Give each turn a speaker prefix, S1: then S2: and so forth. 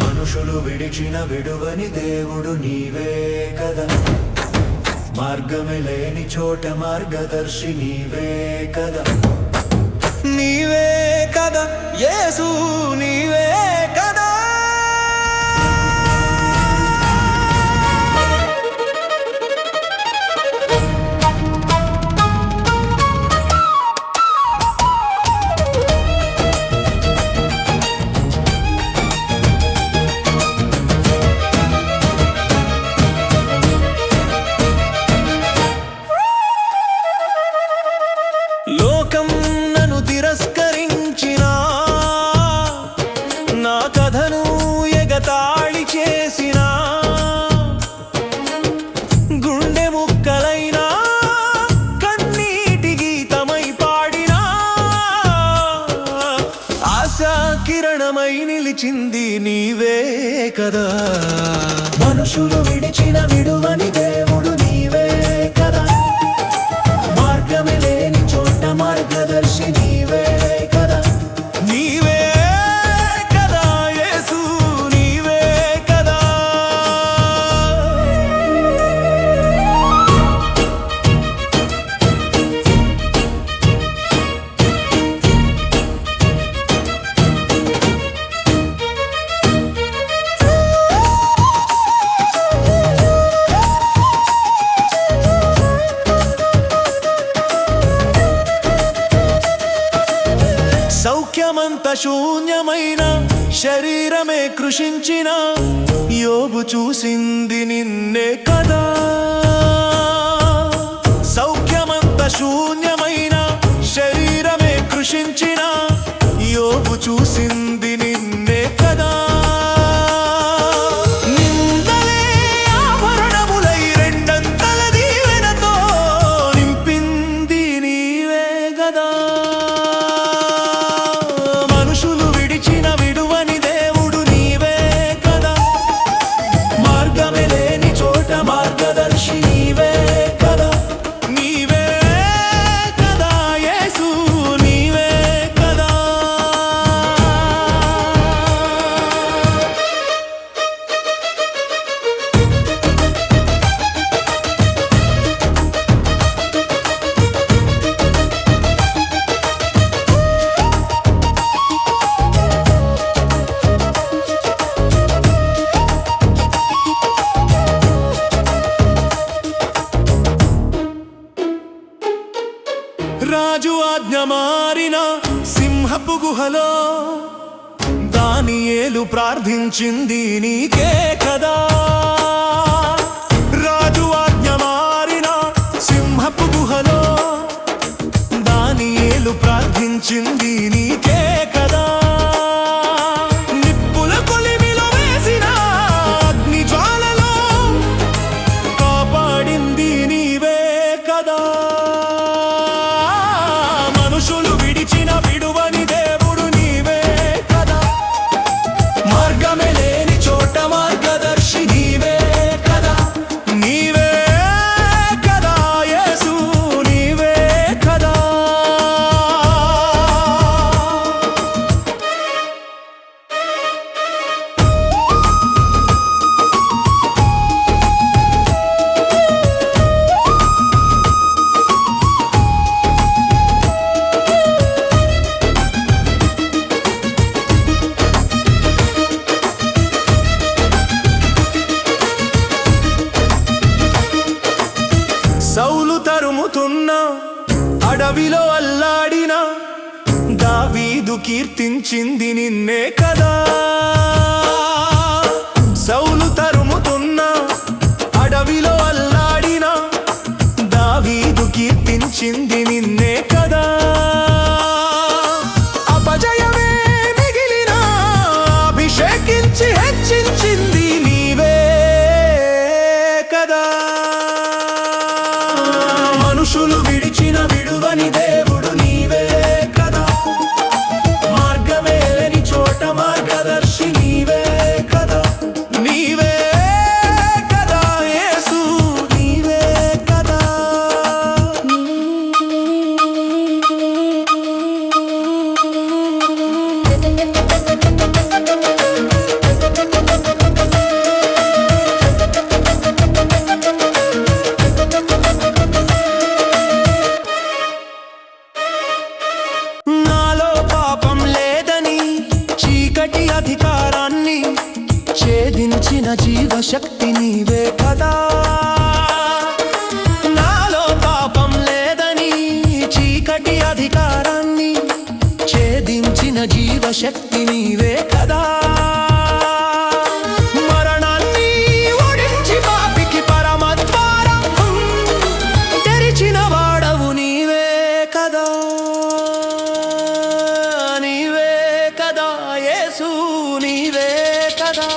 S1: మనుషులు విడిచిన విడువని దేవుడు నీవే కదా, మార్గమే లేని చోట మార్గదర్శి నీవే కదా, నీవే కదా యేసు నీవే కదా. లోకం నన్ను తిరస్కరించినా, నా కథను ఎగతాళి చేసినా, గుండె ముక్కలైనా కన్నీటి గీతమై పాడినా, ఆశా కిరణమై నిలిచింది నీవే కదా. మనుషులు విడిచిన విడువని దేవుడు నీవే కదా, మార్గమే లేని చోట మార్గదర్శి నీవే కదా, నీవే కదా యేసు నీవే కదా. సౌఖ్యమంత శూన్యమైన శరీరమే కృషించిన యోబు చూసింది నిన్నే కదా. సౌఖ్యమంత శూన్యమైన శరీరమే కృషించిన యోబు చూసింది నిన్నే కదా. నిందలే ఆభరణములై రెండంతల దీవెనతో నింపింది నీవే కదా. మనుషులు విడిచిన విడువని దేవుడు నీవే కదా, మార్గమే లేని చోట మార్గదర్శి నీవే కదా, నీవే కదా యేసు నీవే కదా. రాజు ఆజ్ఞ మారిన సింహపు గుహలో దానియేలు ప్రార్థించింది నీకే కదా. రాజు ఆజ్ఞ మారిన సింహపు గుహలో దానియేలు ప్రార్థించింది నీకే కదా. నిప్పుల కొలిమిలో వేసిన అగ్ని జ్వాలలో కాపాడింది నీవే కదా. మనుషులు విడిచిన విడువని దేవుడు నీవే కదా, మార్గమే లేని చోట మార్గదర్శి నీవే కదా, నీవే కదా యేసు నీవే కదా. సౌలు తరుముతున్న అడవిలో అల్లాడిన దావీదు కీర్తించింది నిన్నే కదా. సౌలు తరుముతున్న అడవిలో అల్లాడిన దావీదు కీర్తించింది నిన్నే కదా. అపజయమే మిగిలిన అభిషేకించి హెచ్చించింది నీవే కదా. మనుషులు విడిచిన విడువని దేవుడు నీవే కదా, మార్గమే లేని చోట మార్గదర్శి జీవశక్తి నీవే కదా. నాలో పాపం లేదని చీకటి అధికారాన్ని ఛేదించిన జీవశక్తి నీవే కదా. మరణాన్ని ఓడించి పాపికి పరమద్వారం తెరిచిన వాడవు నీవే కదా. నీవే కదా యేసు, నీవే కదా.